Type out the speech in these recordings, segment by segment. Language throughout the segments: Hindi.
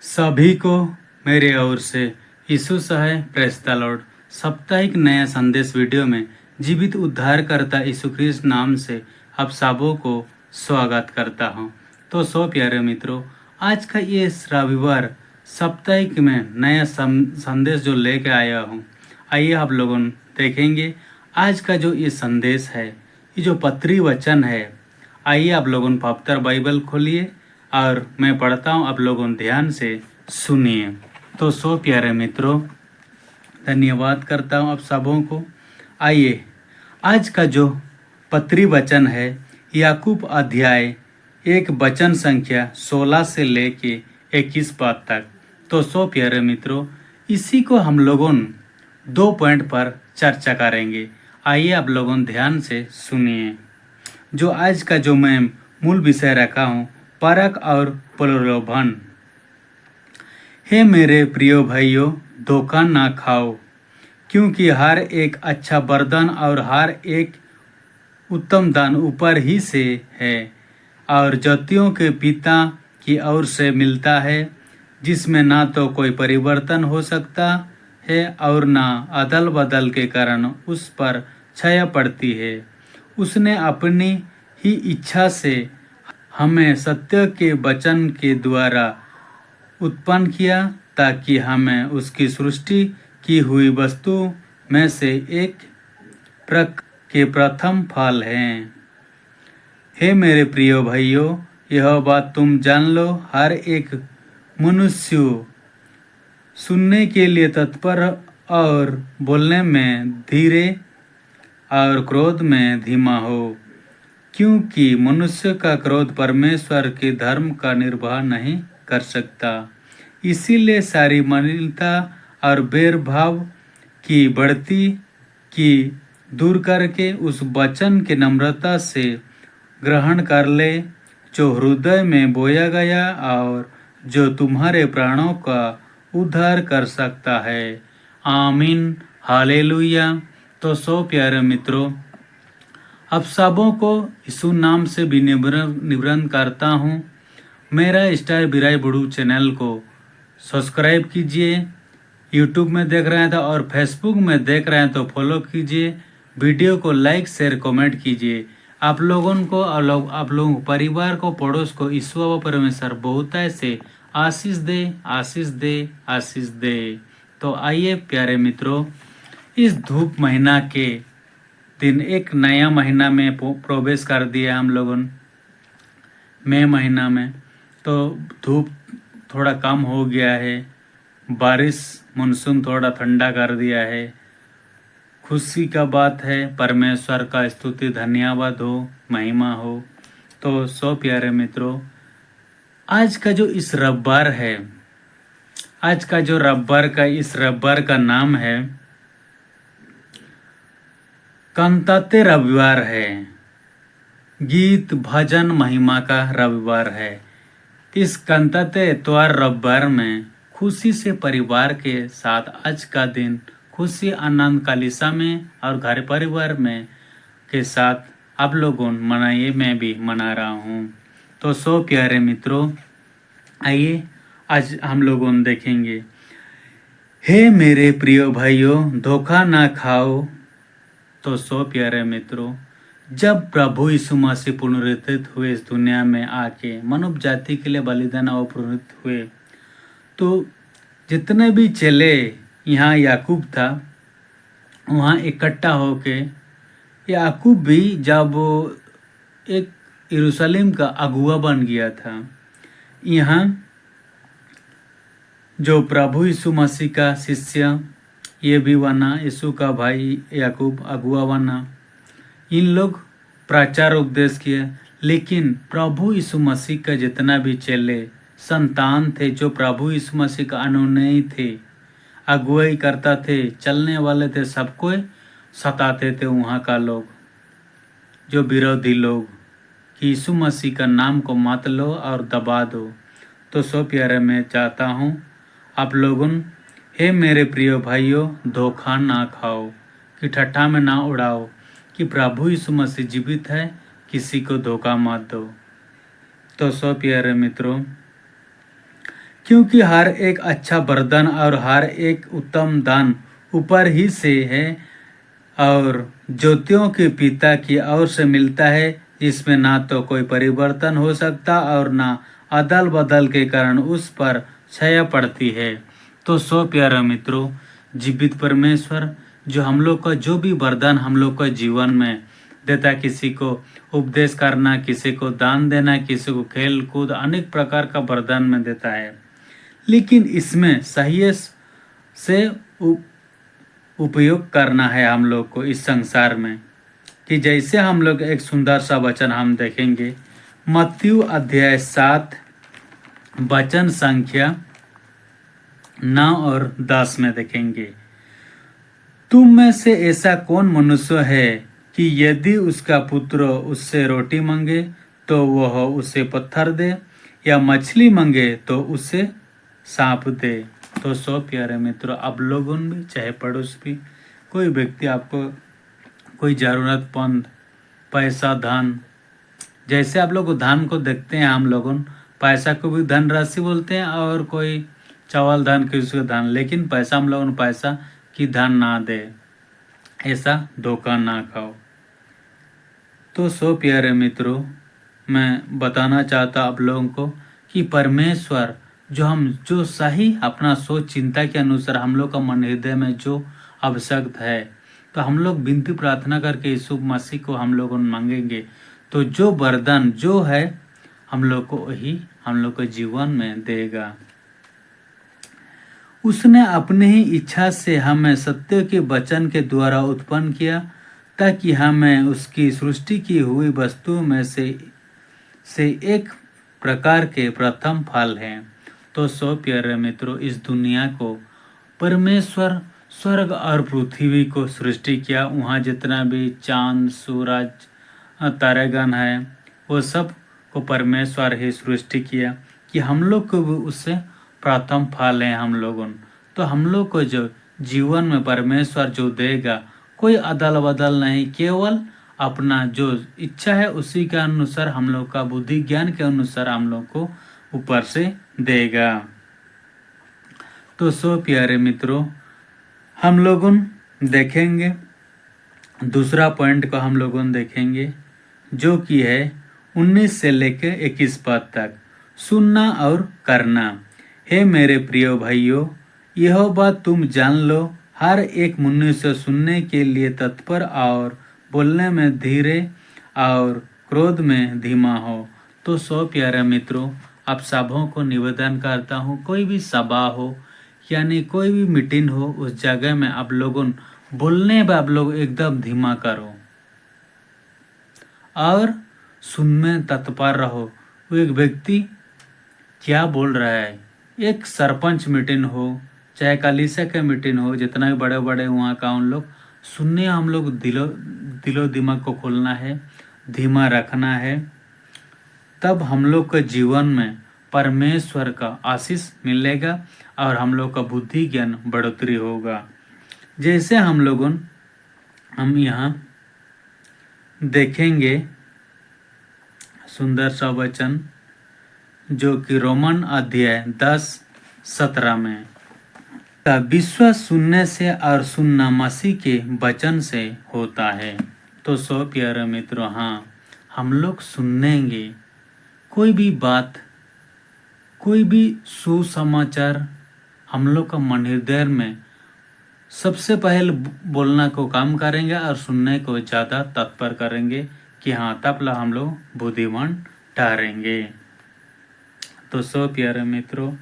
सभी को मेरे ओर से यीशु सहाय प्रेस द लॉर्ड साप्ताहिक नया संदेश वीडियो में जीवित उद्धारकर्ता यीशु ख्रिस्त नाम से आप सबों को स्वागत करता हूं। तो प्यारे मित्रों, आज का ये रविवार साप्ताहिक में नया संदेश जो लेके आया हूं, आइए आप लोगों देखेंगे आज का जो ये संदेश है, ये जो पत्री वचन है। आइए आप लोगों पवित्र बाइबल खोलिए और मैं पढ़ता हूँ, आप लोगों ध्यान से सुनिए। तो प्यारे मित्रों, धन्यवाद करता हूँ आप सबों को। आइए आज का जो पत्री वचन है, याकूब अध्याय 1 वचन संख्या 16 से लेके 21 पद तक। तो प्यारे मित्रों, इसी को हम लोगों 2 पॉइंट पर चर्चा करेंगे। आइए आप लोगों ध्यान से सुनिए। जो आज का जो मैं मूल विषय रखा हूँ, परख और प्रलोभन। हे मेरे प्रिय भाइयों, धोखा ना खाओ, क्योंकि हर एक अच्छा वरदान और हर एक उत्तम दान ऊपर ही से है और ज्योतियों के पिता की ओर से मिलता है, जिसमें ना तो कोई परिवर्तन हो सकता है और ना अदल बदल के कारण उस पर छाया पड़ती है। उसने अपनी ही इच्छा से हमें सत्य के वचन के द्वारा उत्पन्न किया, ताकि हमें उसकी सृष्टि की हुई वस्तु में से एक के प्रथम फल हैं। हे मेरे प्रिय भाइयों, यह बात तुम जान लो, हर एक मनुष्य सुनने के लिए तत्पर और बोलने में धीरे और क्रोध में धीमा हो, क्योंकि मनुष्य का क्रोध परमेश्वर के धर्म का निर्वाह नहीं कर सकता। इसीलिए सारी मलिनता और भेदभाव की बढ़ती की दूर करके उस वचन के नम्रता से ग्रहण कर ले, जो हृदय में बोया गया और जो तुम्हारे प्राणों का उद्धार कर सकता है। आमीन, हालेलुया। तो प्यारे मित्रों, आप सबों को यीशु नाम से भी निवेदन करता हूँ, मेरा स्टार बिराई बुड़ू चैनल को सब्सक्राइब कीजिए। यूट्यूब में देख रहे हैं तो और फेसबुक में देख रहे हैं तो फॉलो कीजिए। वीडियो को लाइक शेयर कमेंट कीजिए। आप लोगों को आप लोगों परिवार को, पड़ोस को ईश्वर परमेश्वर बहुत से आशीष दे, आशीष दे, आशीष दे। तो आइए प्यारे मित्रों, इस धूप महीना के दिन एक नया महीना में प्रवेश कर दिया हम लोगों मई महीना में। तो धूप थोड़ा कम हो गया है, बारिश मानसून थोड़ा ठंडा कर दिया है। खुशी का बात है, परमेश्वर का स्तुति धन्यवाद हो, महिमा हो। तो प्यारे मित्रों, आज का जो इस रविवार है, आज का जो इस रविवार का नाम है कंताते रविवार है। गीत भजन महिमा का रविवार है। इस कंताते त्योहार रविवार में खुशी से परिवार के साथ आज का दिन खुशी आनंद कालिसा में और घर परिवार में के साथ आप लोगों मनाइए, मैं भी मना रहा हूँ। तो प्यारे मित्रों, आइए आज हम लोगों देखेंगे, हे मेरे प्रिय भाइयों, धोखा ना खाओ। तो प्यारे मित्रों, जब प्रभु यीशु मसीह पुनरुत्थित हुए, इस दुनिया में आके मानव जाति के लिए बलिदान और पुनरुत्थित हुए, तो जितने भी चेले यहाँ याकूब था, वहाँ इकट्ठा होके, याकूब भी जब एक यरूशलेम का अगुआ बन गया था, यहाँ जो प्रभु यीशु मसीह का शिष्य ये भी बना, यीशु का भाई याकूब अगुआ बना। इन लोग प्रचार उपदेश किए, लेकिन प्रभु यीशु मसीह का जितना भी चेले संतान थे, जो प्रभु यीशु मसीह का अनुयायी थे, अगुवाई करता थे, चलने वाले थे, सबको सताते थे वहाँ का लोग, जो विरोधी लोग, कि यीशु मसीह का नाम को मत लो और दबा दो। तो प्यारे मैं चाहता हूँ आप लोगों, हे मेरे प्रिय भाइयों, धोखा ना खाओ, कि ठट्ठा में ना उड़ाओ कि प्रभु यीशु मसीह जीवित है, किसी को धोखा मत दो। तो प्यारे मित्रों, क्योंकि हर एक अच्छा वरदान और हर एक उत्तम दान ऊपर ही से है और ज्योतियों के पिता की ओर से मिलता है, जिसमें ना तो कोई परिवर्तन हो सकता और ना अदल बदल के कारण उस पर छाया पड़ती है। तो सो प्यारे मित्रों, जीवित परमेश्वर जो हम लोग का जो भी वरदान हम लोग का जीवन में देता, किसी को उपदेश करना, किसी को दान देना, किसी को खेल कूद, अनेक प्रकार का वरदान में देता है, लेकिन इसमें सही से उपयोग करना है हम लोग को इस संसार में। कि जैसे हम लोग एक सुंदर सा वचन हम देखेंगे मत्ती अध्याय 7 वचन संख्या 9 और 10 में देखेंगे, तुम में से ऐसा कौन मनुष्य है कि यदि उसका पुत्र उससे रोटी मांगे तो वह उसे पत्थर दे, या मछली मांगे तो उसे सांप दे। तो सो प्यारे मित्रों, आप लोगों भी चाहे पड़ोस भी कोई व्यक्ति आपको कोई ज़रूरतमंद पैसा धन, जैसे आप लोग धन को देखते हैं, हम लोगों पैसा को भी धन राशि बोलते हैं और कोई चावल धन किसी को धन, लेकिन पैसा हम लोगों पैसा की धन ना दे, ऐसा धोखा ना खाओ। तो सो प्यारे मित्रों, मैं बताना चाहता आप लोगों को कि परमेश्वर जो सही अपना सोच चिंता के अनुसार हम लोग का मन हृदय में जो आवश्यक है, तो हम लोग विनती प्रार्थना करके यीशु मसीह को हम लोग मांगेंगे, तो जो वरदान जो है हम लोग को वही हम लोग के जीवन में देगा। उसने अपनी ही इच्छा से हमें सत्य के वचन के द्वारा उत्पन्न किया, ताकि हमें उसकी सृष्टि की हुई वस्तु में से एक प्रकार के प्रथम फल हैं। तो सो प्यारे मित्रों, इस दुनिया को परमेश्वर स्वर्ग और पृथ्वी को सृष्टि किया, वहाँ जितना भी चांद सूरज तारागण है वो सब को परमेश्वर ही सृष्टि किया, कि हम लोग को भी उससे प्रथम फल है हम लोगों। तो हम लोग को जो जीवन में परमेश्वर जो देगा कोई अदल बदल नहीं, केवल अपना जो इच्छा है उसी के अनुसार हम लोग का बुद्धि ज्ञान के अनुसार हम लोग को ऊपर से देगा। तो सो प्यारे मित्रों, हम लोगों देखेंगे दूसरा पॉइंट को हम लोगों देखेंगे, जो कि है 19 से लेकर 21 पद तक, सुनना और करना। हे मेरे प्रिय भाइयों, यह बात तुम जान लो, हर एक मनुष्य सुनने के लिए तत्पर और बोलने में धीरे और क्रोध में धीमा हो। तो सो प्यारे मित्रों, आप सबों को निवेदन करता हूँ, कोई भी सभा हो यानी कोई भी मीटिंग हो, उस जगह में आप लोगों बोलने में आप लोग एकदम धीमा करो और सुनने तत्पर रहो। वो एक व्यक्ति क्या बोल रहा है, एक सरपंच मीटिंग हो चाहे कलीसिया का मीटिंग हो, जितना भी बड़े बड़े वहाँ का उन लोग सुनने, हम लोग दिलो दिमाग को खोलना है, धीमा रखना है, तब हम लोग के जीवन में परमेश्वर का आशीष मिलेगा और हम लोग का बुद्धि ज्ञान बढ़ोतरी होगा। जैसे हम यहाँ देखेंगे सुंदर सा वचन, जो कि रोमन अध्याय 10:17 में, का विश्वास सुनने से और सुनना मसीह के वचन से होता है। तो सो प्यारे मित्रों, हाँ, हम लोग सुनेंगे कोई भी बात, कोई भी सुसमाचार, हम लोग का मन हृदय में सबसे पहले बोलना को काम करेंगे और सुनने को ज़्यादा तत्पर करेंगे, कि हाँ, तब ला हम लोग बुद्धिमान ठहरेंगे। तो सो प्यारे मित्रों,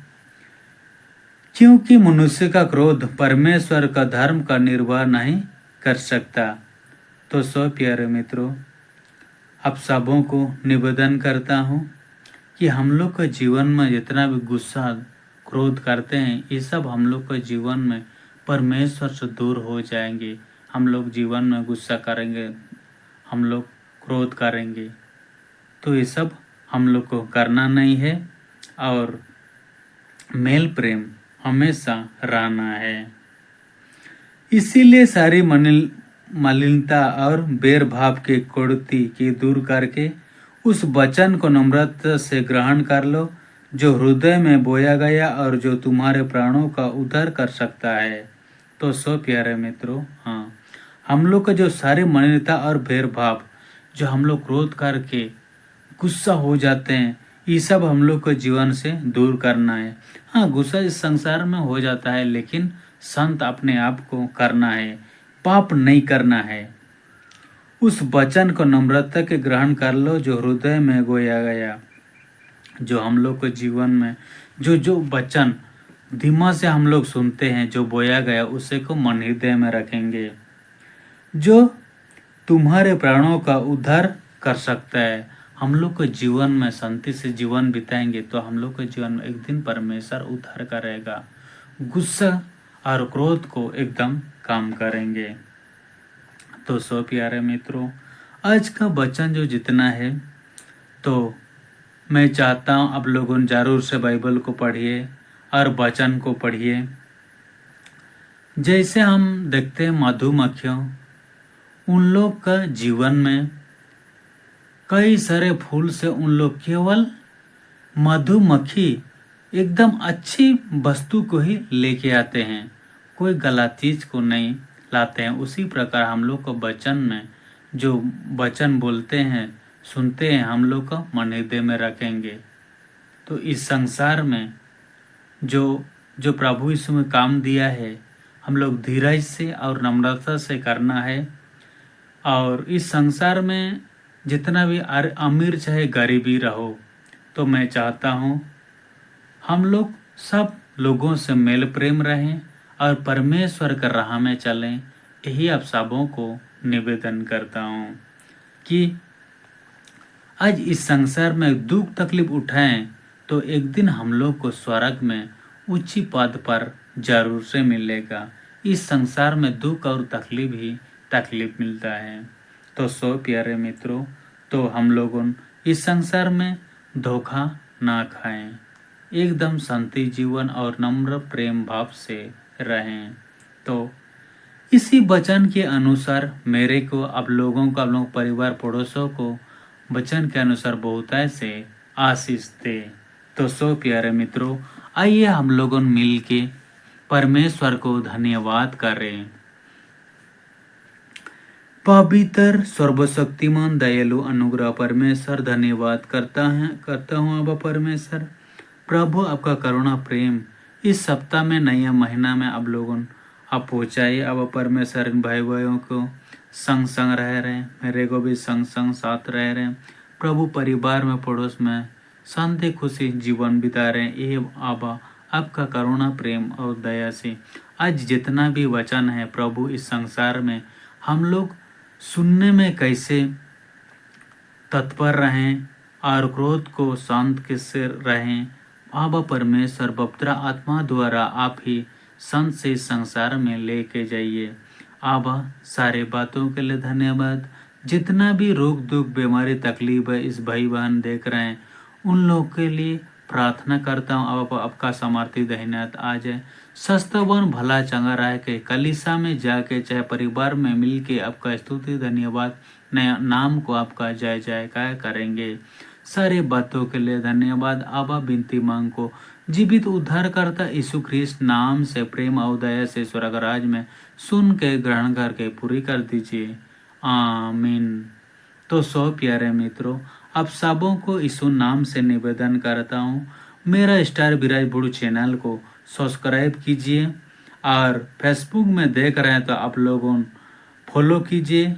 क्योंकि मनुष्य का क्रोध परमेश्वर का धर्म का निर्वाह नहीं कर सकता। तो सो प्यारे मित्रों, आप सबों को निवेदन करता हूँ कि हम लोग के जीवन में जितना भी गुस्सा क्रोध करते हैं, ये सब हम लोग के जीवन में परमेश्वर से दूर हो जाएंगे। हम लोग जीवन में गुस्सा करेंगे, हम लोग क्रोध करेंगे, तो ये सब हम लोग को करना नहीं है और मेल प्रेम हमेशा रहना है। इसीलिए सारी मलिनता और बैर भाव के कुड़ती की दूर करके उस वचन को नम्रता से ग्रहण कर लो, जो हृदय में बोया गया और जो तुम्हारे प्राणों का उद्धार कर सकता है। तो सो प्यारे मित्रों, हाँ, हम लोग का जो सारे मान्यता और भेदभाव, जो हम लोग क्रोध करके गुस्सा हो जाते हैं, ये सब हम लोग को जीवन से दूर करना है। हाँ, गुस्सा इस संसार में हो जाता है, लेकिन संत अपने आप को करना है, पाप नहीं करना है। उस वचन को नम्रता के ग्रहण कर लो जो हृदय में बोया गया। जो हम लोग को जीवन में जो जो वचन दिमाग से हम लोग सुनते हैं, जो बोया गया, उसे को मन हृदय में रखेंगे। जो तुम्हारे प्राणों का उद्धार कर सकता है। हम लोग को जीवन में शांति से जीवन बिताएंगे तो हम लोग के जीवन में एक दिन परमेश्वर उद्धार करेगा। गुस्सा और क्रोध को एकदम कम करेंगे। तो सो प्यारे मित्रों, आज का वचन जो जितना है, तो मैं चाहता हूँ आप लोगों जरूर से बाइबल को पढ़िए और वचन को पढ़िए। जैसे हम देखते हैं मधुमक्खियों, उन लोग का जीवन में कई सारे फूल से उन लोग केवल मधुमक्खी एकदम अच्छी वस्तु को ही लेके आते हैं, कोई गलत चीज को नहीं लाते हैं। उसी प्रकार हम लोग को वचन में जो वचन बोलते हैं, सुनते हैं, हम लोग को मन हृदय में रखेंगे। तो इस संसार में जो जो प्रभु यीशु में काम दिया है, हम लोग धीरज से और नम्रता से करना है। और इस संसार में जितना भी अमीर चाहे गरीबी रहो, तो मैं चाहता हूँ हम लोग सब लोगों से मेल प्रेम रहें और परमेश्वर के राह में चलें। यही आप सबों को निवेदन करता हूँ कि आज इस संसार में दुख तकलीफ उठाएं, तो एक दिन हम लोग को स्वर्ग में ऊंची पद पर जरूर से मिलेगा। इस संसार में दुख और तकलीफ ही तकलीफ मिलता है। तो सो प्यारे मित्रों, तो हम लोगों इस संसार में धोखा ना खाएं, एकदम शांति जीवन और नम्र प्रेम भाव से रहें। तो इसी वचन के अनुसार मेरे को, आप लोगों को, आप लोगों परिवार पड़ोसों को वचन के अनुसार बहुतायत से आशीष दे। तो सो प्यारे मित्रों, आइए हम लोगों मिल के परमेश्वर को धन्यवाद करें। पवित्र सर्वशक्तिमान दयालु अनुग्रह परमेश्वर, धन्यवाद करता हूँ अब परमेश्वर प्रभु, आपका करुणा प्रेम इस सप्ताह में, नया महीना में आप लोगों आप पहुँचाइए। अब परमेश्वर इन भाई भाइयों को संग संग रह रहे हैं, मेरे को भी संग संग साथ रह रहे हैं प्रभु। परिवार में पड़ोस में शांति खुशी जीवन बिता रहे हैं। ये आबा आपका करुणा प्रेम और दया से आज जितना भी वचन है प्रभु, इस संसार में हम लोग सुनने में कैसे तत्पर रहें और क्रोध को शांत कैसे रहें। आबा परमेश्वर पवित्र आत्मा द्वारा आप ही संत से इस संसार में लेके जाइए। आबा सारे बातों के लिए धन्यवाद। जितना भी रोग दुख बीमारी तकलीफ है इस भाई बहन देख रहे हैं, उन लोगों के लिए प्रार्थना करता हूँ अब आपका सामर्थ्य दहिनात आ जाए। सस्तावन भला चंगा रह के कलीसा में जाके चाहे परिवार में मिल के आपका स्तुति धन्यवाद नया नाम को आपका जय जयकार करेंगे। सारे बातों के लिए धन्यवाद। आबा बिनती मांग को जीवित उद्धार करता यीशु ख्रिस्त नाम से प्रेम और दया से स्वर्ग राज में सुन के ग्रहण करके पूरी कर दीजिए, आमीन। तो सो प्यारे मित्रों, आप सबों को यीशु नाम से निवेदन करता हूँ, मेरा स्टार विराज बुढ़ू चैनल को सब्सक्राइब कीजिए और फेसबुक में देख रहे हैं तो आप लोगों फॉलो कीजिए,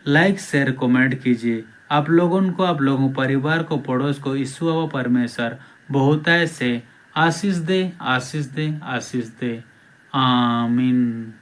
लाइक शेयर कमेंट कीजिए। आप लोगों को, आप लोगों परिवार को, पड़ोस को यीशु व परमेश्वर बहुतायत से आशीष दे, आशीष दे, आशीष दे, आमीन।